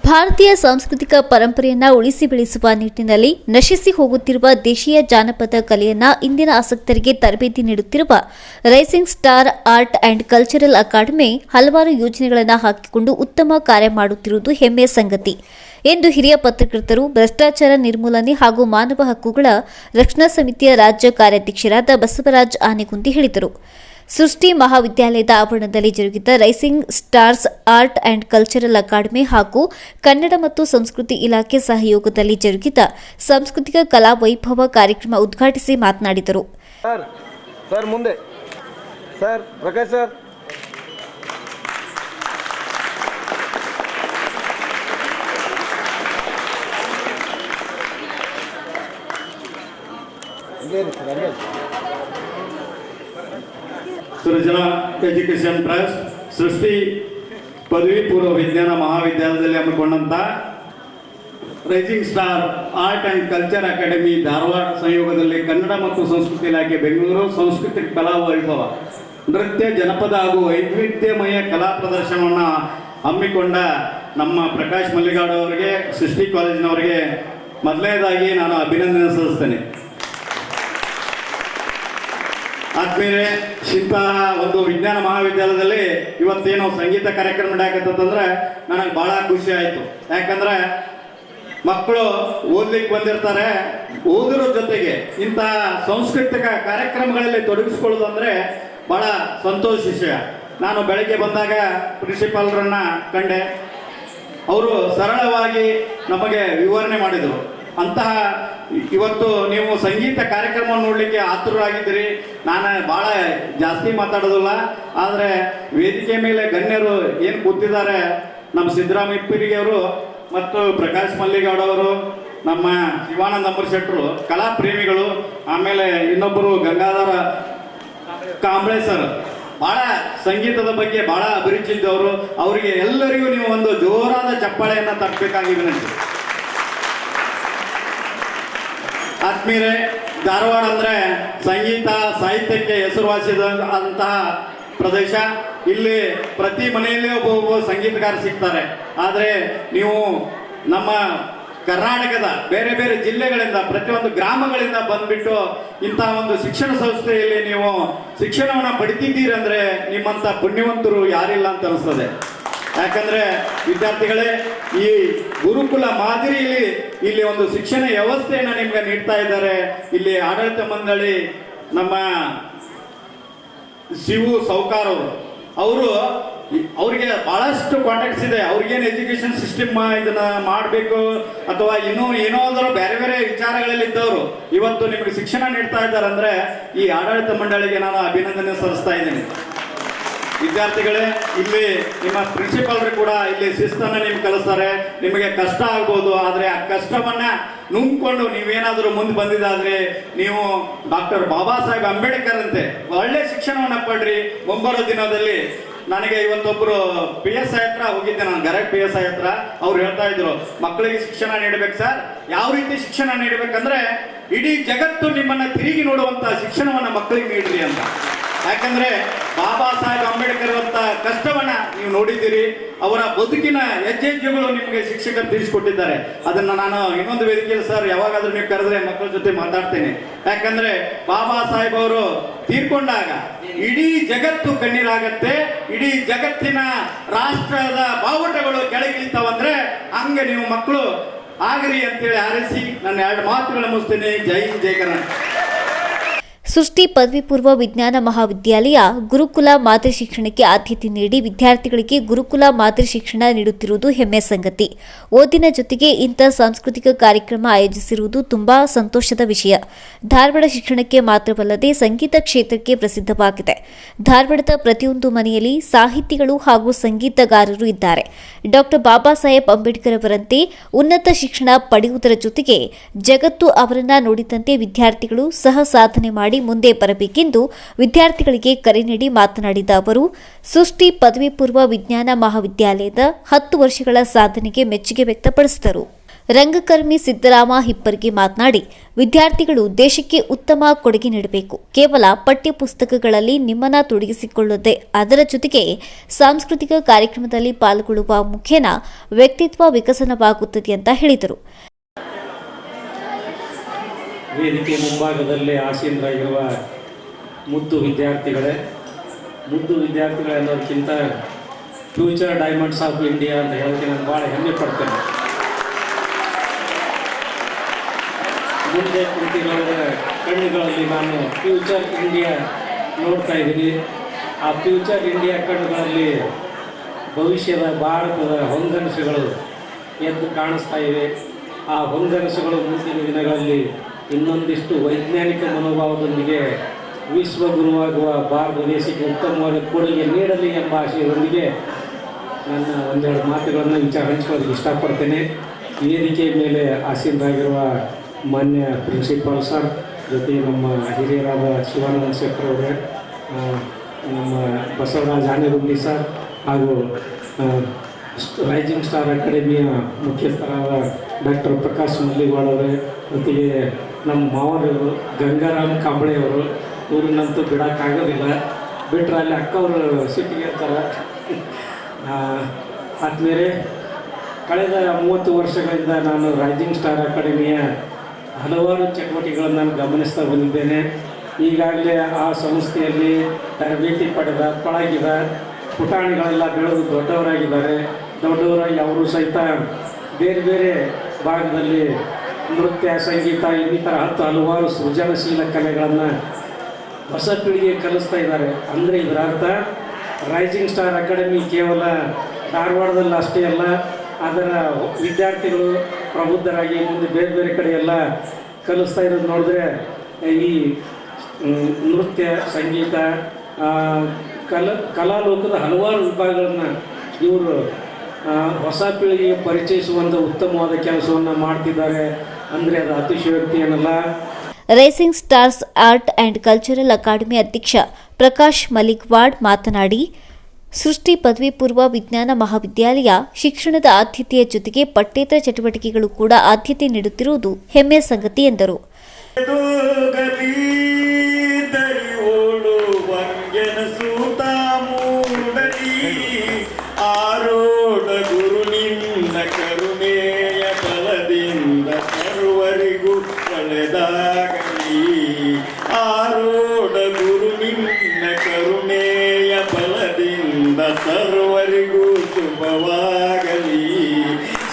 ಭಾರತೀಯ ಸಾಂಸ್ಕೃತಿಕ ಪರಂಪರೆಯನ್ನು ಉಳಿಸಿ ಬೆಳೆಸುವ ನಿಟ್ಟಿನಲ್ಲಿ ನಶಿಸಿ ಹೋಗುತ್ತಿರುವ ದೇಶೀಯ ಜಾನಪದ ಕಲೆಯನ್ನು ಇಂದಿನ ಆಸಕ್ತರಿಗೆ ತರಬೇತಿ ನೀಡುತ್ತಿರುವ rising star art and cultural academy ಹಲವಾರು ಯೋಜನೆಗಳನ್ನು ಹಾಕಿಕೊಂಡು ಉತ್ತಮ ಕಾರ್ಯ ಮಾಡುತ್ತಿರುವುದು ಹೆಮ್ಮೆಯ ಸಂಗತಿ ಎಂದು ಹಿರಿಯ ಪತ್ರಕರ್ತರು, ಭ್ರಷ್ಟಾಚಾರ ನಿರ್ಮೂಲನೆ ಹಾಗೂ ಮಾನವ ಹಕ್ಕುಗಳ ರಕ್ಷಣಾ ಸಮಿತಿಯ ರಾಜ್ಯ ಕಾರ್ಯಾಧ್ಯಕ್ಷರಾದ ಬಸವರಾಜ್ ಆನೆಗುಂದಿ ಹೇಳಿದರು. ಸೃಷ್ಟಿ ಮಹಾವಿದ್ಯಾಲಯದ ಆವರಣದಲ್ಲಿ ಜರುಗಿದ rising stars art and cultural academy ಹಾಗೂ ಕನ್ನಡ ಮತ್ತು ಸಂಸ್ಕೃತಿ ಇಲಾಖೆ ಸಹಯೋಗದಲ್ಲಿ ಜರುಗಿದ ಸಾಂಸ್ಕೃತಿಕ ಕಲಾ ವೈಭವ ಕಾರ್ಯಕ್ರಮ ಉದ್ಘಾಟಿಸಿ ಮಾತನಾಡಿದರು. ಸೃಜನಾ ಎಜುಕೇಷನ್ ಟ್ರಸ್ಟ್ ಸೃಷ್ಟಿ ಪದವಿ ಪೂರ್ವ ವಿಜ್ಞಾನ ಮಹಾವಿದ್ಯಾಲಯದಲ್ಲಿ ಹಮ್ಮಿಕೊಂಡಂತ rising star art and culture academy Dharwad ಸಂಯೋಗದಲ್ಲಿ ಕನ್ನಡ ಮತ್ತು ಸಂಸ್ಕೃತಿ ಇಲಾಖೆ ಬೆಂಗಳೂರು ಸಾಂಸ್ಕೃತಿಕ ಕಲಾ ವೈಭವ ನೃತ್ಯ, ಜನಪದ ಹಾಗೂ ವೈವಿಧ್ಯಮಯ ಕಲಾ ಪ್ರದರ್ಶನವನ್ನು ಹಮ್ಮಿಕೊಂಡ ನಮ್ಮ ಪ್ರಕಾಶ್ ಮಲ್ಲಿಗಾಡ್ ಅವರಿಗೆ, ಸೃಷ್ಟಿ ಕಾಲೇಜಿನವರಿಗೆ ಮೊದಲನೇದಾಗಿ ನಾನು ಅಭಿನಂದನೆ ಸಲ್ಲಿಸ್ತೇನೆ. ಆದ್ಮೇಲೆ ಇಂತಹ ಒಂದು ವಿಜ್ಞಾನ ಮಹಾವಿದ್ಯಾಲಯದಲ್ಲಿ ಇವತ್ತೇನು ಸಂಗೀತ ಕಾರ್ಯಕ್ರಮ ನಡೆಯಕತ್ತಂದ್ರೆ ನನಗೆ ಬಹಳ ಖುಷಿ ಆಯಿತು. ಯಾಕಂದ್ರೆ ಮಕ್ಕಳು ಓದ್ಲಿಕ್ಕೆ ಬಂದಿರ್ತಾರೆ, ಓದೋದ್ರ ಜೊತೆಗೆ ಇಂತಹ ಸಾಂಸ್ಕೃತಿಕ ಕಾರ್ಯಕ್ರಮಗಳಲ್ಲಿ ತೊಡಗಿಸ್ಕೊಳ್ಳೋದು ಅಂದ್ರೆ ಬಹಳ ಸಂತೋಷ ವಿಷಯ. ನಾನು ಬೆಳಗ್ಗೆ ಬಂದಾಗ ಪ್ರಿನ್ಸಿಪಾಲ್ರನ್ನ ಕಂಡೆ. ಅವರು ಸರಳವಾಗಿ ನಮಗೆ ವಿವರಣೆ ಮಾಡಿದರು. ಅಂತಹ ಇವತ್ತು ನೀವು ಸಂಗೀತ ಕಾರ್ಯಕ್ರಮವನ್ನು ನೋಡಲಿಕ್ಕೆ ಆತುರರಾಗಿದ್ದೀರಿ. ನಾನು ಭಾಳ ಜಾಸ್ತಿ ಮಾತಾಡೋದಿಲ್ಲ, ಆದರೆ ವೇದಿಕೆ ಮೇಲೆ ಗಣ್ಯರು ಏನು ಕೂತಿದ್ದಾರೆ, ನಮ್ಮ ಸಿದ್ದರಾಮಯ್ಯ ಇಪ್ಪರಿಗೆ ಅವರು ಮತ್ತು ಪ್ರಕಾಶ್ ಮಲ್ಲಿಗಾಡ್ ಅವರು, ನಮ್ಮ ಶಿವಾನಂದ ಅಂಬರೀಶೆಟ್ರು ಕಲಾ ಪ್ರೇಮಿಗಳು, ಆಮೇಲೆ ಇನ್ನೊಬ್ಬರು ಗಂಗಾಧರ ಕಾಂಬ್ಳೆ ಸರ್ ಭಾಳ ಸಂಗೀತದ ಬಗ್ಗೆ ಭಾಳ ಅಭಿರುಚಿ ಇದ್ದವರು. ಅವರಿಗೆ ಎಲ್ಲರಿಗೂ ನೀವು ಒಂದು ಜೋರಾದ ಚಪ್ಪಾಳೆಯನ್ನು ತಟ್ಟಬೇಕಾಗಿ ವಿನಂತಿ. ಆತ್ಮೀಯರೇ, ಧಾರವಾಡ ಅಂದರೆ ಸಂಗೀತ ಸಾಹಿತ್ಯಕ್ಕೆ ಹೆಸರುವಾಸಿದಂತಹ ಪ್ರದೇಶ. ಇಲ್ಲಿ ಪ್ರತಿ ಮನೆಯಲ್ಲೇ ಒಬ್ಬ ಸಂಗೀತಗಾರ ಸಿಗ್ತಾರೆ. ಆದರೆ ನೀವು ನಮ್ಮ ಕರ್ನಾಟಕದ ಬೇರೆ ಬೇರೆ ಜಿಲ್ಲೆಗಳಿಂದ, ಪ್ರತಿಯೊಂದು ಗ್ರಾಮಗಳಿಂದ ಬಂದ್ಬಿಟ್ಟು ಇಂತಹ ಒಂದು ಶಿಕ್ಷಣ ಸಂಸ್ಥೆಯಲ್ಲಿ ನೀವು ಶಿಕ್ಷಣವನ್ನು ಪಡಿತಿದ್ದೀರಂದ್ರೆ ನಿಮ್ಮಂಥ ಪುಣ್ಯವಂತರು ಯಾರಿಲ್ಲ ಅಂತ ಅನಿಸ್ತದೆ. ಯಾಕಂದ್ರೆ ವಿದ್ಯಾರ್ಥಿಗಳೇ, ಈ ಗುರುಕುಲ ಮಾದರಿಯಲ್ಲಿ ಇಲ್ಲಿ ಒಂದು ಶಿಕ್ಷಣ ವ್ಯವಸ್ಥೆಯನ್ನು ನಿಮ್ಗೆ ನೀಡ್ತಾ ಇದ್ದಾರೆ. ಇಲ್ಲಿ ಆಡಳಿತ ಮಂಡಳಿ ನಮ್ಮ ಶಿವು ಸೌಕಾರ್ ಅವರು ಅವ್ರಿಗೆ ಬಹಳಷ್ಟು ಕಾಂಟ್ಯಾಕ್ಟ್ಸ್ ಇದೆ. ಅವ್ರಿಗೇನು ಎಜುಕೇಶನ್ ಸಿಸ್ಟಮ್ ಇದನ್ನ ಮಾಡಬೇಕು ಅಥವಾ ಇನ್ನೂ ಏನಾದರೂ ಬೇರೆ ಬೇರೆ ವಿಚಾರಗಳಲ್ಲಿ ಇದ್ದವರು ಇವತ್ತು ನಿಮಗೆ ಶಿಕ್ಷಣ ನೀಡ್ತಾ ಇದ್ದಾರೆ ಅಂದ್ರೆ ಈ ಆಡಳಿತ ಮಂಡಳಿಗೆ ನಾನು ಅಭಿನಂದನೆ ಸಲ್ಲಿಸ್ತಾ ಇದ್ದೀನಿ. ವಿದ್ಯಾರ್ಥಿಗಳೇ, ಇಲ್ಲಿ ನಿಮ್ಮ ಪ್ರಿನ್ಸಿಪಾಲ್ರು ಕೂಡ ಇಲ್ಲಿ ಶಿಸ್ತನ್ನು ನಿಮ್ಗೆ ಕಲಿಸ್ತಾರೆ. ನಿಮಗೆ ಕಷ್ಟ ಆಗ್ಬೋದು, ಆದರೆ ಆ ಕಷ್ಟವನ್ನ ನುಂಗ್ಕೊಂಡು ನೀವೇನಾದರೂ ಮುಂದೆ ಬಂದಿದ್ದಾದ್ರೆ ನೀವು ಡಾಕ್ಟರ್ ಬಾಬಾ ಸಾಹೇಬ್ ಅಂಬೇಡ್ಕರ್ ಅಂತೆ ಒಳ್ಳೆ ಶಿಕ್ಷಣವನ್ನ ಪಡ್ರಿ. ಮುಂಬರೋ ದಿನದಲ್ಲಿ ನನಗೆ ಇವತ್ತೊಬ್ಬರು PSI ಹತ್ರ ಹೋಗಿದ್ದೆ, ನಾನು ಗರಗ್ PSI ಹತ್ರ. ಅವ್ರು ಹೇಳ್ತಾ ಇದ್ರು, ಮಕ್ಕಳಿಗೆ ಶಿಕ್ಷಣ ನೀಡಬೇಕು ಸರ್. ಯಾವ ರೀತಿ ಶಿಕ್ಷಣ ನೀಡಬೇಕಂದ್ರೆ ಇಡೀ ಜಗತ್ತು ನಿಮ್ಮನ್ನ ತಿರುಗಿ ನೋಡುವಂತ ಶಿಕ್ಷಣವನ್ನ ಮಕ್ಕಳಿಗೆ ನೀಡ್ರಿ ಅಂತ. ಯಾಕಂದ್ರೆ ಬಾಬಾ ಸಾಹೇಬ್ ಅಂಬೇಡ್ಕರ್ ಅಂತ ಕಷ್ಟವನ್ನ ನೀವು ನೋಡಿದ್ದೀರಿ. ಅವರ ಬದುಕಿನ ಹೆಜ್ಜೆಗಳು ನಿಮಗೆ ಶಿಕ್ಷಕರು ತಿಳಿಸಿಕೊಟ್ಟಿದ್ದಾರೆ. ಅದನ್ನ ನಾನು ಇನ್ನೊಂದು ವೇದಿಕೆಯಲ್ಲಿ ಸರ್ ಯಾವಾಗಾದ್ರೂ ನೀವು ಕರೆದ್ರೆ ಮಕ್ಕಳ ಜೊತೆ ಮಾತಾಡ್ತೇನೆ. ಯಾಕಂದ್ರೆ ಬಾಬಾ ಸಾಹೇಬ್ ಅವರು ತೀರ್ಕೊಂಡಾಗ ಇಡೀ ಜಗತ್ತು ಕಣ್ಣೀರಾಗತ್ತೆ, ಇಡೀ ಜಗತ್ತಿನ ರಾಷ್ಟ್ರದ ಬಾವುಟಗಳು ಕೆಳಗಿಳಿತಾವಂದ್ರೆ ಹಂಗೆ ನೀವು ಮಕ್ಕಳು ಆಗರಿ ಅಂತೇಳಿ ಹಾರೈಸಿ ನನ್ನ 2 ಮಾತುಗಳು ಮುಗಿಸ್ತೇನೆ. ಜೈ ಜೈ ಕರ್ನಾಟಕ. ಸೃಷ್ಟಿ ಪದವಿ ಪೂರ್ವ ವಿಜ್ಞಾನ ಮಹಾವಿದ್ಯಾಲಯ ಗುರುಕುಲ ಮಾದರಿ ಶಿಕ್ಷಣಕ್ಕೆ ಆದ್ಯತೆ ನೀಡಿ ವಿದ್ಯಾರ್ಥಿಗಳಿಗೆ ಗುರುಕುಲ ಮಾದರಿ ಶಿಕ್ಷಣ ನೀಡುತ್ತಿರುವುದು ಹೆಮ್ಮೆಯ ಸಂಗತಿ. ಓದಿನ ಜೊತೆಗೆ ಇಂಥ ಸಾಂಸ್ಕೃತಿಕ ಕಾರ್ಯಕ್ರಮ ಆಯೋಜಿಸಿರುವುದು ತುಂಬಾ ಸಂತೋಷದ ವಿಷಯ. ಧಾರವಾಡ ಶಿಕ್ಷಣಕ್ಕೆ ಮಾತ್ರವಲ್ಲದೆ ಸಂಗೀತ ಕ್ಷೇತ್ರಕ್ಕೆ ಪ್ರಸಿದ್ಧವಾಗಿದೆ. ಧಾರವಾಡದ ಪ್ರತಿಯೊಂದು ಮನೆಯಲ್ಲಿ ಸಾಹಿತಿಗಳು ಹಾಗೂ ಸಂಗೀತಗಾರರು ಇದ್ದಾರೆ. ಡಾಕ್ಟರ್ ಬಾಬಾ ಸಾಹೇಬ್ ಅಂಬೇಡ್ಕರ್ ಅವರಂತೆ ಉನ್ನತ ಶಿಕ್ಷಣ ಪಡೆಯುವುದರ ಜೊತೆಗೆ ಜಗತ್ತು ಅವರನ್ನ ನೋಡಿದಂತೆ ವಿದ್ಯಾರ್ಥಿಗಳು ಸಹ ಸಾಧನೆ ಮಾಡಿ ಮುಂದೆ ಬರಬೇಕೆಂದು ವಿದ್ಯಾರ್ಥಿಗಳಿಗೆ ಕರೆ ನೀಡಿ ಮಾತನಾಡಿದ ಅವರು, ಸೃಷ್ಟಿ ಪದವಿ ಪೂರ್ವ ವಿಜ್ಞಾನ ಮಹಾವಿದ್ಯಾಲಯದ 10 ವರ್ಷಗಳ ಸಾಧನೆಗೆ ಮೆಚ್ಚುಗೆ ವ್ಯಕ್ತಪಡಿಸಿದರು. ರಂಗಕರ್ಮಿ ಸಿದ್ದರಾಮ ಹಿಪ್ಪರ್ಗಿ ಮಾತನಾಡಿ, ವಿದ್ಯಾರ್ಥಿಗಳು ದೇಶಕ್ಕೆ ಉತ್ತಮ ಕೊಡುಗೆ ನೀಡಬೇಕು. ಕೇವಲ ಪಠ್ಯ ಪುಸ್ತಕಗಳಲ್ಲಿ ನಿಮ್ಮನ್ನ ತೊಡಗಿಸಿಕೊಳ್ಳದೆ ಅದರ ಜೊತೆಗೆ ಸಾಂಸ್ಕೃತಿಕ ಕಾರ್ಯಕ್ರಮದಲ್ಲಿ ಪಾಲ್ಗೊಳ್ಳುವ ಮುಖೇನ ವ್ಯಕ್ತಿತ್ವ ವಿಕಸನವಾಗುತ್ತದೆ ಅಂತ ಹೇಳಿದರು. ವೇದಿಕೆ ಮುಂಭಾಗದಲ್ಲಿ ಆಸೀನರಾಗಿರುವ ಮುದ್ದು ವಿದ್ಯಾರ್ಥಿಗಳೆಲ್ಲದಕ್ಕಿಂತ ಫ್ಯೂಚರ್ ಡೈಮಂಡ್ಸ್ ಆಫ್ ಇಂಡಿಯಾ ಅಂತ ಹೇಳೋಕ್ಕೆ ನಾನು ಭಾಳ ಹೆಮ್ಮೆ ಪಡ್ತೇನೆ. ಮುಂದೆ ಕುಳಿತಿರೋರ ಕಣ್ಣುಗಳಲ್ಲಿ ನಾನು ಫ್ಯೂಚರ್ ಇಂಡಿಯಾ ನೋಡ್ತಾ ಇದ್ದೀನಿ. ಆ ಫ್ಯೂಚರ್ ಇಂಡಿಯಾ ಕಣ್ಣುಗಳಲ್ಲಿ ಭವಿಷ್ಯದ ಭಾರತದ ಹೊಂಗನಸುಗಳು ಎದ್ದು ಕಾಣಿಸ್ತಾ ಇವೆ. ಆ ಹೊಂಗನಸುಗಳು ಮುಂದಿನ ದಿನಗಳಲ್ಲಿ ಇನ್ನೊಂದಿಷ್ಟು ವೈಜ್ಞಾನಿಕ ಮನೋಭಾವದೊಂದಿಗೆ ವಿಶ್ವಗುರುವಾಗುವ ಭಾರತ ದೇಶಕ್ಕೆ ಉತ್ತಮವಾದ ಕೊಡುಗೆ ನೀಡಲಿ ಎಂಬ ಆಶಯದೊಂದಿಗೆ ನನ್ನ ಒಂದೆರಡು ಮಾತುಗಳನ್ನು ಹಂಚಿಕೊಳ್ಳೋದಕ್ಕೆ ಇಷ್ಟಪಡ್ತೇನೆ. ವೇದಿಕೆ ಮೇಲೆ ಆಸೀನರಾಗಿರುವ ಮಾನ್ಯ ಪ್ರಿನ್ಸಿಪಾಲ್ ಸರ್, ಜೊತೆಗೆ ನಮ್ಮ ಹಿರಿಯರಾದ ಶಿವಾನಂದ ಶೆಟ್ಟರ್ ಅವರೇ, ನಮ್ಮ ಬಸವರಾಜ್ ಆನೆಗುಂಡಿ ಸರ್, ಹಾಗೂ ರೈಸಿಂಗ್ ಸ್ಟಾರ್ ಅಕಾಡೆಮಿಯ ಮುಖ್ಯಸ್ಥರಾದ ಡಾಕ್ಟರ್ ಪ್ರಕಾಶ್ ಮಲ್ಲಿವಾಡ್ ಅವರೇ, ಜೊತೆಗೆ ನಮ್ಮ ಮಾವನವರು ಗಂಗಾರಾಮ್ ಕಾಂಬಳೆಯವರು, ಇವ್ರನ್ನಂತೂ ಬಿಡೋಕ್ಕಾಗೋದಿಲ್ಲ. ಬಿಟ್ಟರೆ ಅಲ್ಲಿ ಅಕ್ಕವರು ಸಿಟ್ಟಿಗೆ ಇರ್ತಾರೆ. ಆದಮೇಲೆ ಕಳೆದ 30 ವರ್ಷಗಳಿಂದ ನಾನು ರೈಸಿಂಗ್ ಸ್ಟಾರ್ ಅಕಾಡೆಮಿಯ ಹಲವಾರು ಚಟುವಟಿಕೆಗಳನ್ನು ನಾನು ಗಮನಿಸ್ತಾ ಬಂದಿದ್ದೇನೆ. ಈಗಾಗಲೇ ಆ ಸಂಸ್ಥೆಯಲ್ಲಿ ತರಬೇತಿ ಪಡೆದ ಪಳಗಿದ ಪುಟಾಣಿಗಳೆಲ್ಲ ಬೆಳೆದು ದೊಡ್ಡವರಾಗಿ ಅವರು ಸಹಿತ ಬೇರೆ ಬೇರೆ ಭಾಗದಲ್ಲಿ ನೃತ್ಯ, ಸಂಗೀತ ಇನ್ನಿತರ ಹಲವಾರು ಸೃಜನಶೀಲ ಕಲೆಗಳನ್ನು ಹೊಸ ಪೀಳಿಗೆ ಕಲಿಸ್ತಾ ಇದ್ದಾರೆ. ಅಂದರೆ ಇದರ ಅರ್ಥ ರೈಸಿಂಗ್ ಸ್ಟಾರ್ ಅಕಾಡೆಮಿ ಕೇವಲ ಧಾರವಾಡದಲ್ಲಿ ಅಷ್ಟೇ ಅಲ್ಲ, ಅದರ ವಿದ್ಯಾರ್ಥಿಗಳು ಪ್ರಬುದ್ಧರಾಗಿ ಮುಂದೆ ಬೇರೆ ಬೇರೆ ಕಡೆ ಎಲ್ಲ ಕಲಿಸ್ತಾ ಇರೋದು ನೋಡಿದ್ರೆ ಈ ನೃತ್ಯ, ಸಂಗೀತ, ಕಲಾಲೋಕದ ಹಲವಾರು ವಿಭಾಗಗಳನ್ನು ಇವರು ಹೊಸ ಪೀಳಿಗೆಗೆ ಪರಿಚಯಿಸುವಂಥ ಉತ್ತಮವಾದ ಕೆಲಸವನ್ನು ಮಾಡ್ತಿದ್ದಾರೆ ಅಂದರೆ ಅದು ಅತಿಶಯೋಕ್ತಿ ಏನಲ್ಲ. Rising stars art and cultural academy ಅಧ್ಯಕ್ಷ ಪ್ರಕಾಶ್ ಮಲ್ಲಿಕ್ವಾಡ್ ಮಾತನಾಡಿ, ಸೃಷ್ಟಿ ಪದವಿ ಪೂರ್ವ ವಿಜ್ಞಾನ ಮಹಾವಿದ್ಯಾಲಯ ಶಿಕ್ಷಣದ ಆದ್ಯತೆಯ ಜೊತೆಗೆ ಪಠ್ಯೇತರ ಚಟುವಟಿಕೆಗಳು ಕೂಡ ಆದ್ಯತೆ ನೀಡುತ್ತಿರುವುದು ಹೆಮ್ಮೆಯ ಸಂಗತಿ ಎಂದರು. ಕರುಣೆಯ ಬಲದಿಂದ ಸರ್ವರಿಗೂ ಒಳ್ಳೆದಾಗಲಿ. ಆರೋಢ ಗುರು ನಿನ್ನ ಕರುಣೆಯ ಬಲದಿಂದ ಸರ್ವರಿಗೂ ಶುಭವಾಗಲಿ.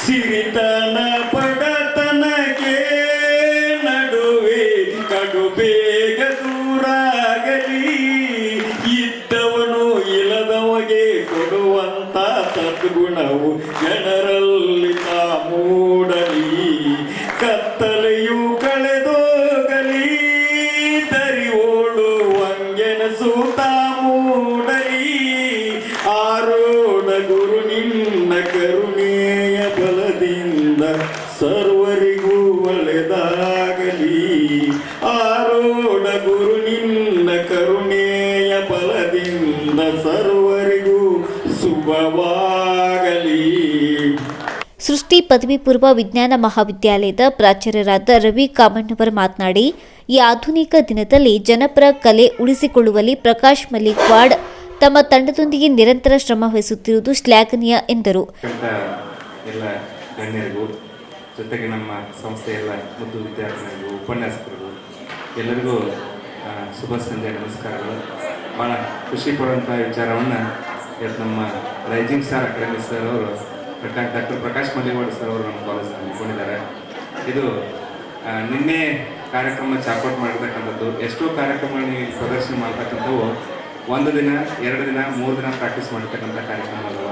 ಸಿರಿತನ ಬಡತನಕ್ಕೆ ನಡುವೆ ಕಡು ಬೇಗ ದೂರಾಗಲಿ. ಇದ್ದವನು ಇಲ್ಲದವಗೆ ಕೊಡುವಂತ ಸದ್ಗುಣವು ಜನರಲ್ಲಿ ತಾ ಮೂಡಲಿ. ಕತ್ತಲೆಯು ಕಳೆದೋಗಲಿ, ದರಿ ಓಡುವಂಗೆನಸು ತಾ ಮೂಡಲಿ. ಆರೋಢ ಗುರು ನಿನ್ನ ಕರುಣೆಯ ಬಲದಿಂದ ಸರ್ವರಿಗೂ ಒಳ್ಳೆದಾಗಲಿ. ಆರೋಢ ಗುರು ನಿನ್ನ ಕರುಣೆಯ ಬಲದಿಂದ ಸರ್ವರಿಗೂ ಶುಭವಾಗಲಿ. ಸೃಷ್ಟಿ ಪದವಿ ಪೂರ್ವ ವಿಜ್ಞಾನ ಮಹಾವಿದ್ಯಾಲಯದ ಪ್ರಾಚಾರ್ಯರಾದ ರವಿ ಕಾಮಣ್ಣವರ್ ಮಾತನಾಡಿ, ಈ ಆಧುನಿಕ ದಿನದಲ್ಲಿ ಜನಪರ ಕಲೆ ಉಳಿಸಿಕೊಳ್ಳುವಲ್ಲಿ ಪ್ರಕಾಶ್ ಮಲ್ಲಿಕ್ವಾಡ್ ತಮ್ಮ ತಂಡದೊಂದಿಗೆ ನಿರಂತರ ಶ್ರಮ ವಹಿಸುತ್ತಿರುವುದು ಶ್ಲಾಘನೀಯ ಎಂದರು. ಎಲ್ಲ ಗಣ್ಯರಿಗೂ, ಜೊತೆಗೆ ನಮ್ಮ ಸಂಸ್ಥೆಯ ಎಲ್ಲ ಮುದ್ದು ವಿದ್ಯಾರ್ಥಿಗಳಿಗೂ, ಉಪನ್ಯಾಸಕರಿಗೂ ಎಲ್ಲರಿಗೂ ಶುಭ ಸಂಜೆ ನಮಸ್ಕಾರಗಳು. ಭಾಳ ಖುಷಿ ಪಡುವಂಥ ವಿಚಾರವನ್ನು ಇವತ್ತು ನಮ್ಮ ರೈಸಿಂಗ್ ಸ್ಟಾರ್ ಅಕಾಡೆಮಿ ಸರ್ ಅವರು ಡಾಕ್ಟರ್ ಪ್ರಕಾಶ್ ಮಲ್ಲಿವಾಡ್ ಸರ್ ಅವರು ನಮ್ಮ ಕಾಲೇಜಲ್ಲಿ ಹಮ್ಮಿಕೊಂಡಿದ್ದಾರೆ. ಇದು ನಿನ್ನೆ ಕಾರ್ಯಕ್ರಮ ಚಾಪೌಟ್ ಮಾಡಿರ್ತಕ್ಕಂಥದ್ದು. ಎಷ್ಟೋ ಕಾರ್ಯಕ್ರಮಗಳನ್ನ ಪ್ರದರ್ಶನ ಮಾಡ್ತಕ್ಕಂಥವು 1 ದಿನ 2 ದಿನ 3 ದಿನ ಪ್ರಾಕ್ಟೀಸ್ ಮಾಡಿರ್ತಕ್ಕಂಥ ಕಾರ್ಯಕ್ರಮಗಳು.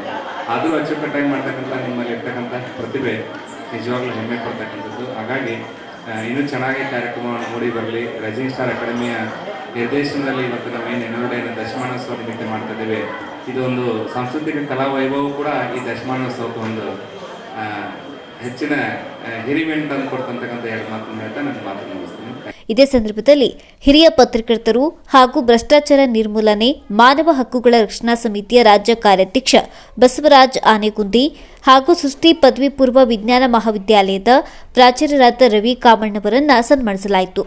ಆದರೂ ಅಚ್ಚುಕಟ್ಟಾಗಿ ಮಾಡ್ತಕ್ಕಂಥ ನಿಮ್ಮಲ್ಲಿ ಇರ್ತಕ್ಕಂಥ ಪ್ರತಿಭೆ ನಿಜವಾಗ್ಲೂ ಹೆಮ್ಮೆ ಪಡ್ತಕ್ಕಂಥದ್ದು. ಹಾಗಾಗಿ ಇನ್ನೂ ಚೆನ್ನಾಗಿ ಕಾರ್ಯಕ್ರಮವನ್ನು ಮೂಡಿ ಬರಲಿ. ರೈಸಿಂಗ್ ಸ್ಟಾರ್ ಅಕಾಡೆಮಿಯ ನಿರ್ದೇಶನದಲ್ಲಿ ಇವತ್ತು ನಾವೇನು ಎನ್ನುವುದೇನು ದಶಮಾನೋತ್ಸವ ನಿಮಿತ್ತ ಮಾಡ್ತಾ ಇದ್ದೇವೆ. ಇದು ಒಂದು ಸಾಂಸ್ಕೃತಿಕ ಕಲಾ ವೈಭವ ಕೂಡ ಈ ದಶಮಾನೋತ್ಸವಕ್ಕೆ ಒಂದು ಹೆಚ್ಚಿನ ಹಿರಿಮೆಯನ್ನು ತಂದು ಕೊಡ್ತಕ್ಕಂಥ 2 ಮಾತನ್ನು ಹೇಳ್ತಾ ನನ್ನ ಮಾತನ್ನು ಮುಗಿಸ್ತೀನಿ. ಇದೇ ಸಂದರ್ಭದಲ್ಲಿ ಹಿರಿಯ ಪತ್ರಕರ್ತರು ಹಾಗೂ ಭ್ರಷ್ಟಾಚಾರ ನಿರ್ಮೂಲನೆ ಮಾನವ ಹಕ್ಕುಗಳ ರಕ್ಷಣಾ ಸಮಿತಿಯ ರಾಜ್ಯ ಕಾರ್ಯಾಧ್ಯಕ್ಷ ಬಸವರಾಜ್ ಆನೆಗುಂದಿ ಹಾಗೂ ಸೃಷ್ಟಿ ಪದವಿ ಪೂರ್ವ ವಿಜ್ಞಾನ ಮಹಾವಿದ್ಯಾಲಯದ ಪ್ರಾಚಾರ್ಯರಾದ ರವಿ ಕಾಮಣ್ಣವರನ್ನು ಸನ್ಮಾನಿಸಲಾಯಿತು.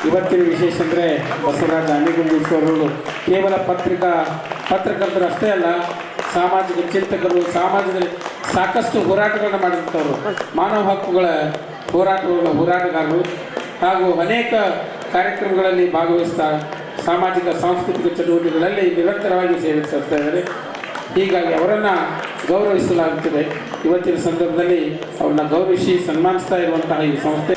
ಇವತ್ತಿನ ವಿಶೇಷ ಅಂದರೆ ಬಸವರಾಜ ಆನೆಗುಂದಿ ಅವರು ಕೇವಲ ಪತ್ರಕರ್ತರು ಅಷ್ಟೇ ಅಲ್ಲ, ಸಾಮಾಜಿಕ ಚಿಂತಕರು, ಸಮಾಜದಲ್ಲಿ ಸಾಕಷ್ಟು ಹೋರಾಟಗಳನ್ನು ಮಾಡಿದಂಥವರು, ಮಾನವ ಹಕ್ಕುಗಳ ಹೋರಾಟಗಾರರು ಹಾಗೂ ಅನೇಕ ಕಾರ್ಯಕ್ರಮಗಳಲ್ಲಿ ಭಾಗವಹಿಸ್ತಾ ಸಾಮಾಜಿಕ ಸಾಂಸ್ಕೃತಿಕ ಚಟುವಟಿಕೆಗಳಲ್ಲಿ ನಿರಂತರವಾಗಿ ಸೇವೆ ಸಲ್ಲಿಸ್ತಾ ಇದ್ದಾರೆ. ಹೀಗಾಗಿ ಅವರನ್ನು ಗೌರವಿಸಲಾಗುತ್ತದೆ. ಇವತ್ತಿನ ಸಂದರ್ಭದಲ್ಲಿ ಅವ್ರನ್ನ ಗೌರವಿಸಿ ಸನ್ಮಾನಿಸ್ತಾ ಇರುವಂತಹ ಈ ಸಂಸ್ಥೆ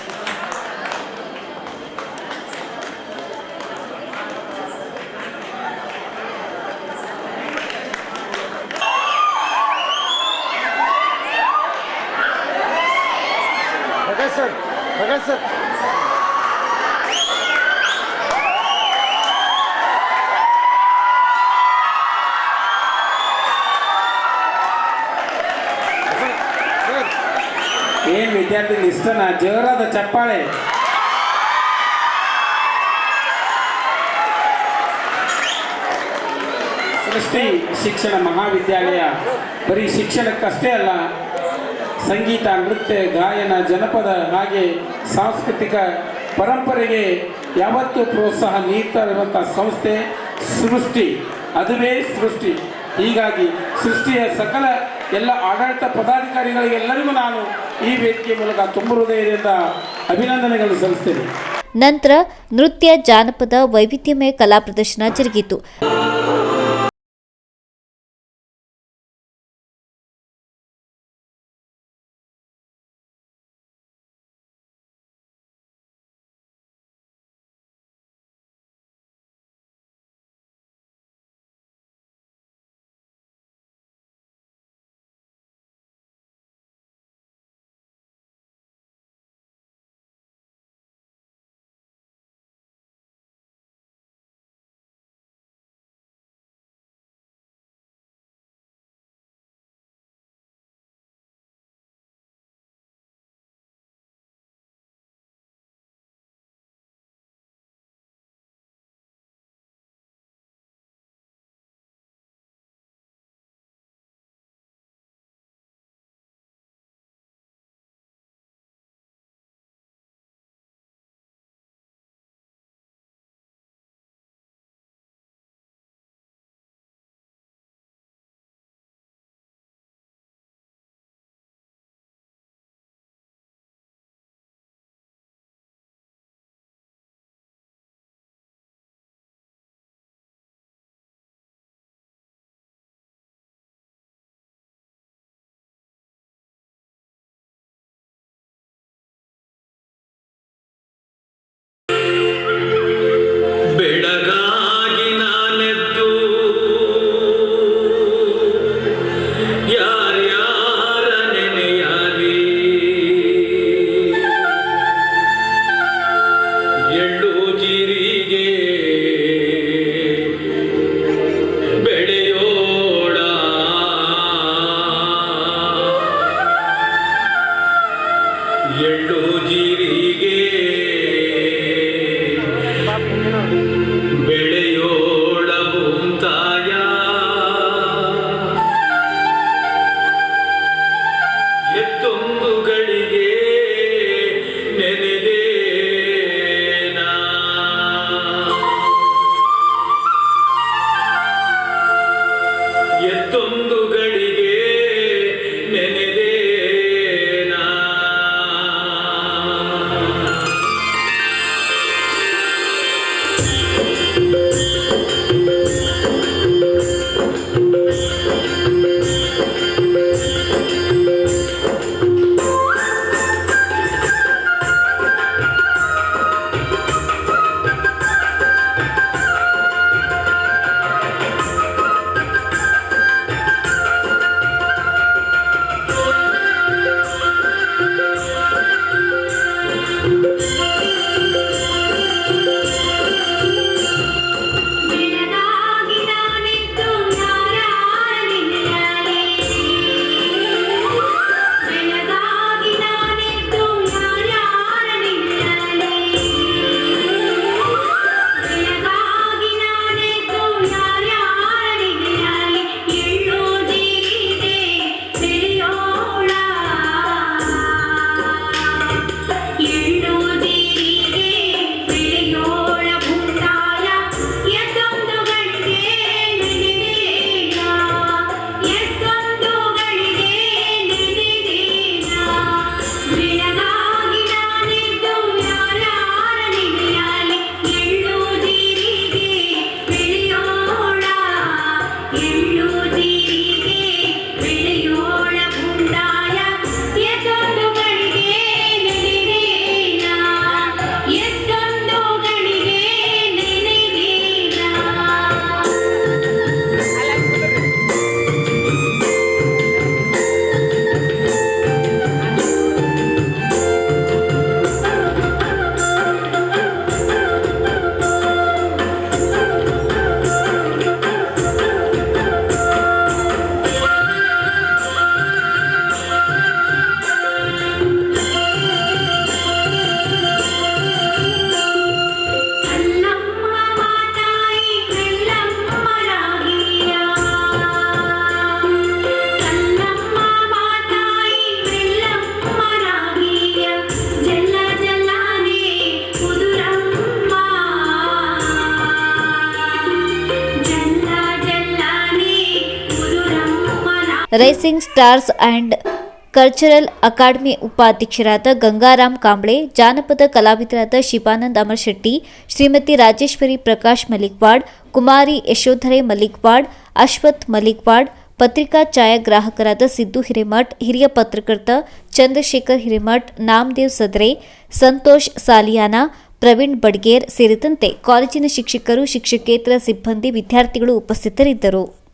ಏನು ವಿದ್ಯಾರ್ಥಿಗಳು ಇಷ್ಟನ ಜೋರಾದ ಚಪ್ಪಾಳೆ. ಸೃಷ್ಟಿ ಶಿಕ್ಷಣ ಮಹಾವಿದ್ಯಾಲಯ ಬರೀ ಶಿಕ್ಷಣಕ್ಕಷ್ಟೇ ಅಲ್ಲ, ಸಂಗೀತ, ನೃತ್ಯ, ಗಾಯನ, ಜನಪದ ಹಾಗೆ ಸಾಂಸ್ಕೃತಿಕ ಪರಂಪರೆಗೆ ಯಾವತ್ತೂ ಪ್ರೋತ್ಸಾಹ ನೀಡ್ತಾ ಇರುವಂಥ ಸಂಸ್ಥೆ ಸೃಷ್ಟಿ. ಅದುವೇ ಸೃಷ್ಟಿ. ಹೀಗಾಗಿ ಸೃಷ್ಟಿಯ ಸಕಲ ಎಲ್ಲ ಆಡಳಿತ ಪದಾಧಿಕಾರಿಗಳಿಗೆಲ್ಲರಿಗೂ ನಾನು ಈ ವೇದಿಕೆ ಮೂಲಕ ತುಂಬ ಹೃದಯದಿಂದ ಅಭಿನಂದನೆಗಳನ್ನು ಸಲ್ಲಿಸ್ತೇನೆ. ನಂತರ ನೃತ್ಯ, ಜಾನಪದ, ವೈವಿಧ್ಯಮಯ ಕಲಾ ಪ್ರದರ್ಶನ ಜರುಗಿತು. Rising stars and cultural academy ಉಪಾಧ್ಯಕ್ಷರಾದ ಗಂಗಾರಾಮ್ ಕಾಂಬ್ಳೆ, ಜಾನಪದ ಕಲಾವಿದರಾದ ಶಿವಾನಂದ್ ಅಮರ್ ಶೆಟ್ಟಿ, ಶ್ರೀಮತಿ ರಾಜೇಶ್ವರಿ ಪ್ರಕಾಶ್ ಮಲಿಕ್ವಾಡ್, ಕುಮಾರಿ ಯಶೋಧರೆ ಮಲಿಕ್ವಾಡ್, ಅಶ್ವಥ್ ಮಲಿಕ್ವಾಡ್, ಪತ್ರಿಕಾ ಛಾಯಾಗ್ರಾಹಕರಾದ ಸಿದ್ದು ಹಿರೇಮಠ್, ಹಿರಿಯ ಪತ್ರಕರ್ತ ಚಂದ್ರಶೇಖರ್ ಹಿರೇಮಠ್, ನಾಮದೇವ್ ಸದ್ರೆ, ಸಂತೋಷ್ ಸಾಲಿಯಾನ, ಪ್ರವೀಣ್ ಬಡ್ಗೇರ್ ಸೇರಿದಂತೆ ಕಾಲೇಜಿನ ಶಿಕ್ಷಕರು, ಶಿಕ್ಷಕೇತರ ಸಿಬ್ಬಂದಿ, ವಿದ್ಯಾರ್ಥಿಗಳು ಉಪಸ್ಥಿತರಿದ್ದರು.